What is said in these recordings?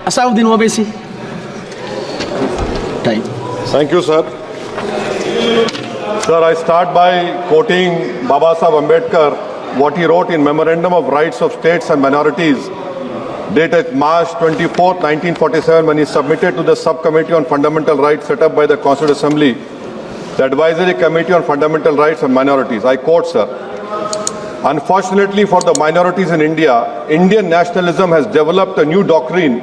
Asauddin Owaisi. Time. Thank you, sir. Sir, I start by quoting Baba Saheb Ambedkar, what he wrote in Memorandum of Rights of States and Minorities, dated March 24, 1947, when he submitted to the Subcommittee on Fundamental Rights set up by the Constituent Assembly, the Advisory Committee on Fundamental Rights and Minorities. I quote, sir, "Unfortunately for the minorities in India, Indian nationalism has developed a new doctrine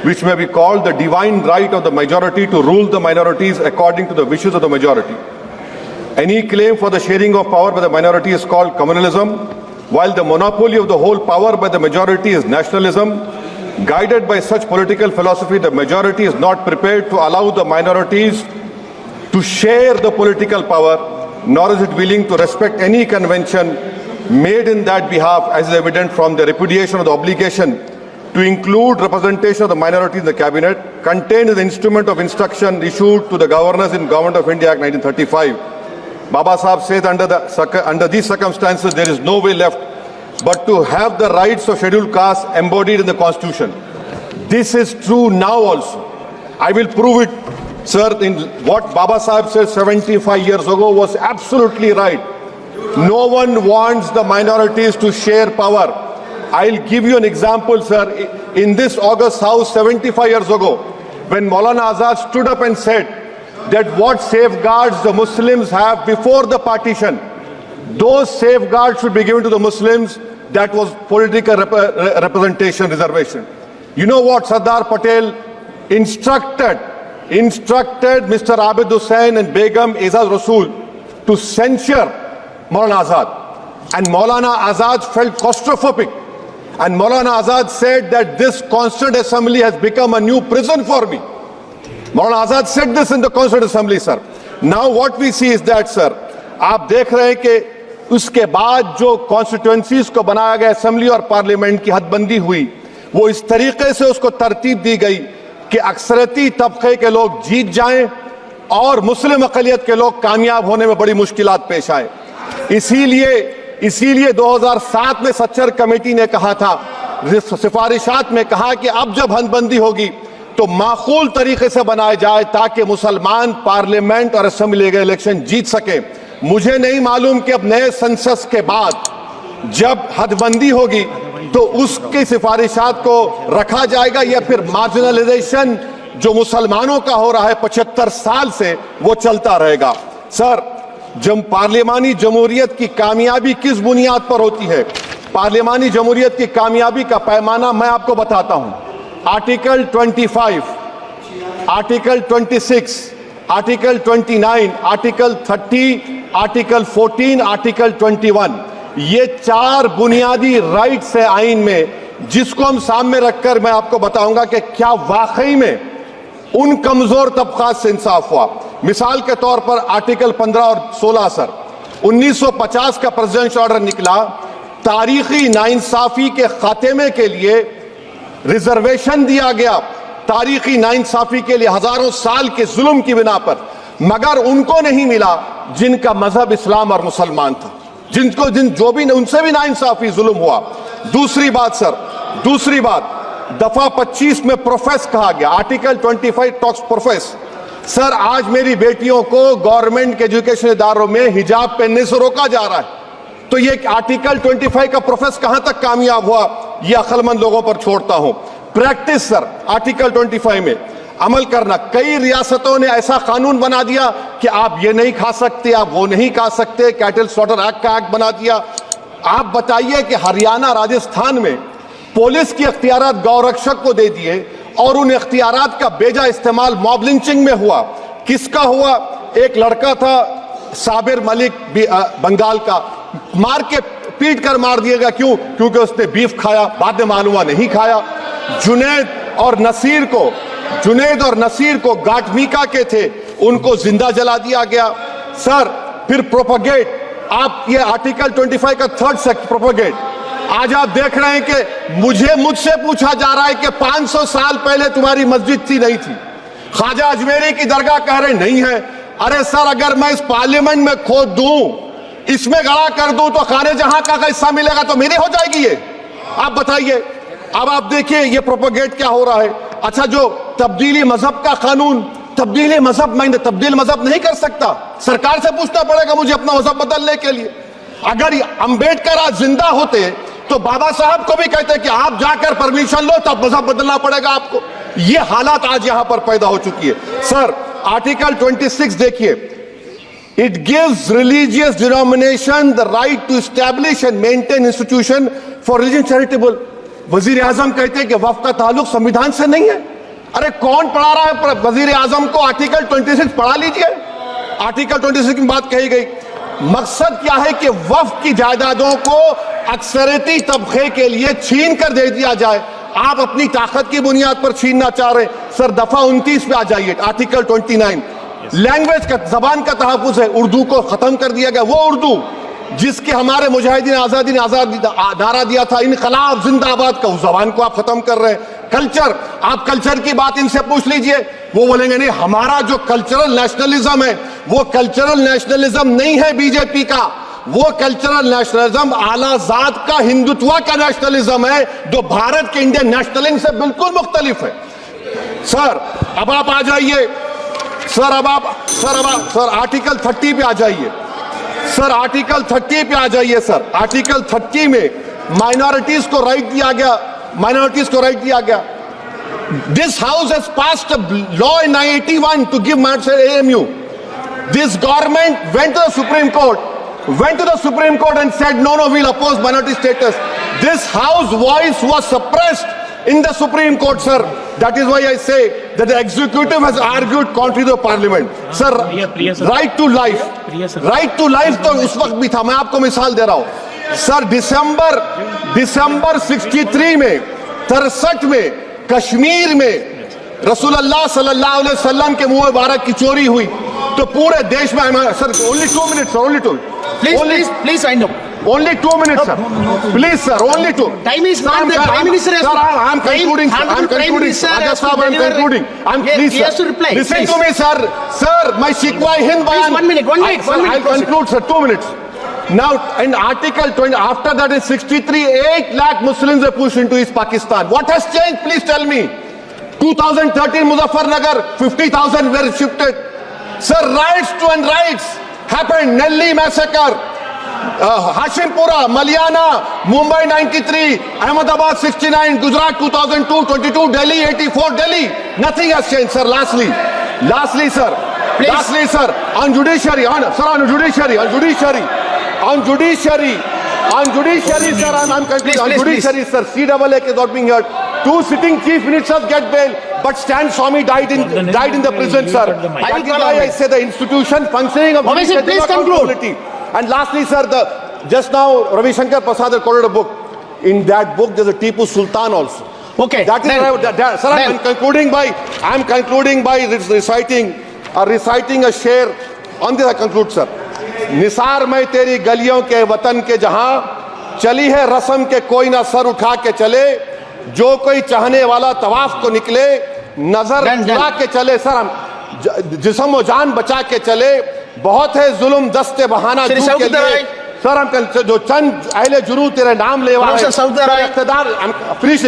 which may be called the divine right of the majority to rule the minorities according to the wishes of the majority. Any claim for the sharing of power by the minority is called communalism, while the monopoly of the whole power by the majority is nationalism. Guided by such political philosophy, the majority is not prepared to allow the minorities to share the political power, nor is it willing to respect any convention made in that behalf, as is evident from the repudiation of the obligation to include representation of the minority in the cabinet, contained in the Instrument of Instruction issued to the governors in Government of India Act 1935. Baba Saheb says under these circumstances, there is no way left but to have the rights of scheduled castes embodied in the Constitution. This is true now also. I will prove it, sir, in what Baba Saheb said 75 years ago was absolutely right. No one wants the minorities to share power. I'll give you an example, sir. In this August House 75 years ago, when Maulana Azad stood up and said that what safeguards the Muslims have before the partition, those safeguards should be given to the Muslims. That was political representation, reservation. You know what Sardar Patel instructed Mr. Abid Hussain and Begum Aizaz Rasool to censure Maulana Azad. And Maulana Azad felt claustrophobic. And Maulana Azad said that this Constituent Assembly has become a new prison for me. Maulana Azad said this in the Constituent Assembly, sir. Now what we see is that, sir, आप देख रहे हैं कि उसके बाद जो constituencies को बनाया गया असेंबली और पार्लियामेंट की हदबंदी हुई, वो इस तरीके से उसको तरतीब दी गई कि अक्सरती तबके के लोग जीत जाएं और मुस्लिम अक़लियत के लोग कामयाब होने में बड़ी मुश्किलात पेश आए। इसीलिए 2007 में सच्चर कमेटी ने कहा था, सिफारिशात में कहा कि अब जब हदबंदी होगी तो माकूल तरीके से बनाया जाए ताकि मुसलमान पार्लियामेंट और असेंबली के इलेक्शन जीत सके। मुझे नहीं मालूम कि अब नए सेंसस के बाद जब हदबंदी होगी तो उसकी सिफारिशात को रखा जाएगा या फिर मार्जिनलाइजेशन जो मुसलमानों का हो रहा है 75 साल से वो चलता रहेगा। सर, जब पार्लियामानी जमहूरियत की कामयाबी किस बुनियाद पर होती है? पार्लियामानी जमहूरियत की कामयाबी का पैमाना मैं आपको बताता हूं। Article 25, article 26, article 29, article 30, article 14, article 21, ये 4 बुनियादी राइट्स है आइन में, जिसको हम सामने रखकर मैं आपको बताऊंगा कि क्या वाकई में उन कमजोर तबकात से इंसाफ हुआ। मिसाल के तौर पर आर्टिकल 15 और 16, सर, 1950 का प्रेसिडेंशियल ऑर्डर निकला, तारीखी नाइंसाफी के खात्मे के लिए रिजर्वेशन दिया गया, तारीखी नाइंसाफी के लिए हजारों साल के जुल्म की बिना पर, मगर उनको नहीं मिला जिनका मजहब इस्लाम और मुसलमान था, जो भी उनसे भी नाइंसाफी जुल्म हुआ। दूसरी बात, सर, दूसरी बात, दफा 25 में प्रोफेस कहा गया, आर्टिकल 25 टॉक्स प्रोफेस। सर, आज मेरी बेटियों को गवर्नमेंट के एजुकेशन इदारों में हिजाब पहनने से रोका जा रहा है, तो ये आर्टिकल 25 का प्रोफेस कहां तक कामयाब हुआ, ये अक्लमंद लोगों पर छोड़ता हूं। प्रैक्टिस, सर, आर्टिकल 25 में अमल करना। कई रियासतों ने ऐसा कानून बना दिया कि आप ये नहीं खा सकते, आप वो नहीं खा सकते, कैटल स्लॉटर एक्ट का एक्ट बना दिया। आप बताइए कि हरियाणा, राजस्थान में पुलिस की अख्तियारात गौरक्षक को दे दिए और उन अख्तियारात का बेजा इस्तेमाल मॉब लिंचिंग में हुआ। किसका हुआ? एक लड़का था साबिर मलिक बंगाल का, मार के पीट कर मार दिया गया। क्यों? क्योंकि उसने बीफ खाया, बाद में मालूम हुआ नहीं खाया। जुनैद और नसीर को गाटमीका के थे, उनको जिंदा जला दिया गया। सर, फिर प्रोपगेट, आप ये आर्टिकल 25 का 3rd सेक्शन प्रोपगेट, आज आप देख रहे हैं कि मुझसे पूछा जा रहा है कि 500 साल पहले तुम्हारी मस्जिद थी, नहीं थी। ख्वाजा अजमेरी की दरगाह कह रहे नहीं है। अरे सर, अगर मैं इस पार्लियामेंट में खोद दूं, इसमें गड़ा कर दूं, तो खाने जहां का हिस्सा मिलेगा तो मेरी हो जाएगी ये। आप बताइए। अब आप देखिए ये प्रोपोगेट क्या हो रहा है। अच्छा, जो तब्दीली मजहब का कानून, तब्दीली मजहब, मैं तब्दील मजहब नहीं कर सकता, सरकार से पूछना पड़ेगा मुझे अपना मजहब बदलने के लिए। अगर अंबेडकर आज जिंदा होते तो बाबा साहब को भी कहते कि आप जाकर परमिशन लो, तब मजहब बदलना पड़ेगा आपको। ये हालात आज यहां पर पैदा हो चुकी है। सर, आर्टिकल 26 देखिए, it gives religious denomination the right to establish and maintain institution for religion charitable. वजीर आजम कहते हैं कि वक्फ का ताल्लुक संविधान से नहीं है। अरे कौन पढ़ा रहा है वजीर आजम को? आर्टिकल 26 पढ़ा लीजिए। आर्टिकल 26 की बात कही गई। मकसद क्या है कि वक्फ की जायदादों को अक्सरियती तबके के लिए छीन कर दे दिया जाए। आप अपनी ताकत की बुनियाद पर छीनना चाह रहे हैं। सर, दफा 29 पे आ जाइए, आर्टिकल 29। लैंग्वेज का, जबान का तहफ्फुज है। उर्दू को खत्म कर दिया गया। वो उर्दू जिसके हमारे मुजाहिदीन आजादी ने नारा दिया था, इनकलाब जिंदाबाद का, उस जबान को आप खत्म कर रहे हैं। कल्चर, आप कल्चर की बात इनसे पूछ लीजिए, वो बोलेंगे नहीं, हमारा जो कल्चरल नेशनलिज्म है वो कल्चरल नेशनलिज्म नहीं है बीजेपी का, वो कल्चरल नेशनलिज्म आलाजाद का, हिंदुत्व का नेशनलिज्म है, जो भारत के इंडियन नेशनलिज्म से बिल्कुल मुख्तलिफ है। सर, अब आप आ जाइए। सर आर्टिकल 30 पे आ जाइए। सर, आर्टिकल 30 पे आ जाइए। सर, आर्टिकल 30 में माइनॉरिटीज को राइट दिया गया, माइनॉरिटीज को राइट दिया गया। This house has passed a law in 1981 to give minority AMU. This government went to the Supreme Court and said no, we'll oppose minority status. This house voice was suppressed in the Supreme Court, sir. That is why I say that the executive has argued contrary to the parliament. Sir, right to life, right to life तो उस वक्त भी था। मैं आपको मिसाल दे रहा हूं। सर, दिसंबर 63 में, 63 में कश्मीर में रसूलुल्लाह सल्लल्लाहु अलैहि वसल्लम के मुंह मुबारक की चोरी हुई तो पूरे देश में, sir only 2 minutes, sir, only 2. Please wind up. Only 2 minutes, sir. Please, sir, only 2. Time is not the Prime Minister has Sir, to. I'm concluding, sir. I'm concluding. Raja Sahab, I'm concluding. Please, He has to reply. Listen to me, sir. Sir, my Shikwa Hind Bayan. One minute. I'll conclude, sir. 2 minutes. Now, in Article 20, after that in 63, 8 lakh Muslims were pushed into East Pakistan. What has changed? Please tell me. 2013 Muzaffarnagar, 50,000 were shifted. Sir, riots to and riots happened. Nelli massacre, Hashimpura, Maliana, Mumbai 93, Ahmedabad 69, Gujarat 2002, 22, Delhi 84, Delhi. Nothing has changed, sir. Lastly, sir. Please. Lastly, sir, on judiciary, on judiciary, sir, I'm concluding. On judiciary, sir, CAA is not being heard. 2 sitting chief ministers get bail, but Stan Swamy died in the prison, sir. That is why I say the institution functioning of judiciary please conclude. And lastly, sir, just now Ravi Shankar Prasad had quoted a book. In that book, there's a Tipu Sultan also. Okay. That is, sir, I'm concluding by reciting a share. On this I conclude, sir. Nisar में तेरी गलियों के वतन के जहां चली है रस्म के कोई ना सर उठा के चले, जो कोई चाहने वाला तवाफ को निकले, नजर चुरा के चले। सर, हम जिस्म व जान बचा के चले, बहुत है जुल्म दस्ते बहाना के लिए। सर, हम जो चंद अहले जुनू तेरे नाम ले वाले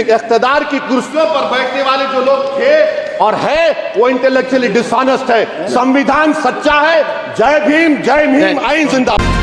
इख्तिदार की कुर्सियों पर बैठने वाले जो लोग थे और है, वो इंटेलेक्चुअली डिसऑनेस्ट है। संविधान सच्चा है। जय भीम, आइन जिंदाबाद।